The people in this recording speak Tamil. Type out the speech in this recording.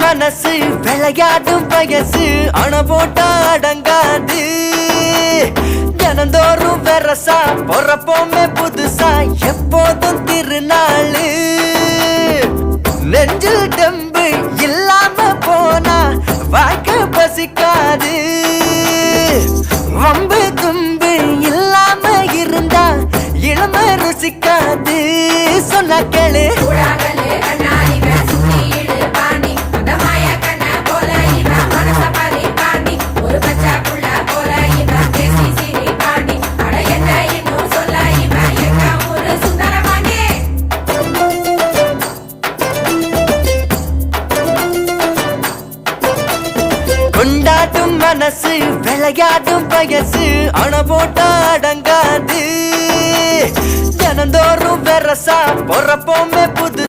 மனசு விளையாடும் வயசு அணை போட்டா அடங்காது தினந்தோறும் வெரசா பொறப்போமே புதுசா எப்போதும் திருநாளு நெஞ்சில் டெம்பு இல்லாம போனா வாழ்க்கை பசிக்காது வம்பு தும்பு இல்லாம இருந்தா இளமை ருசிக்காது சொன்ன கேளு கொண்டாடும் மனசு விளையாடும் வயசு அணை போட்டா அடங்காது தினந்தோறும் வெரசா பொறப்போமே புது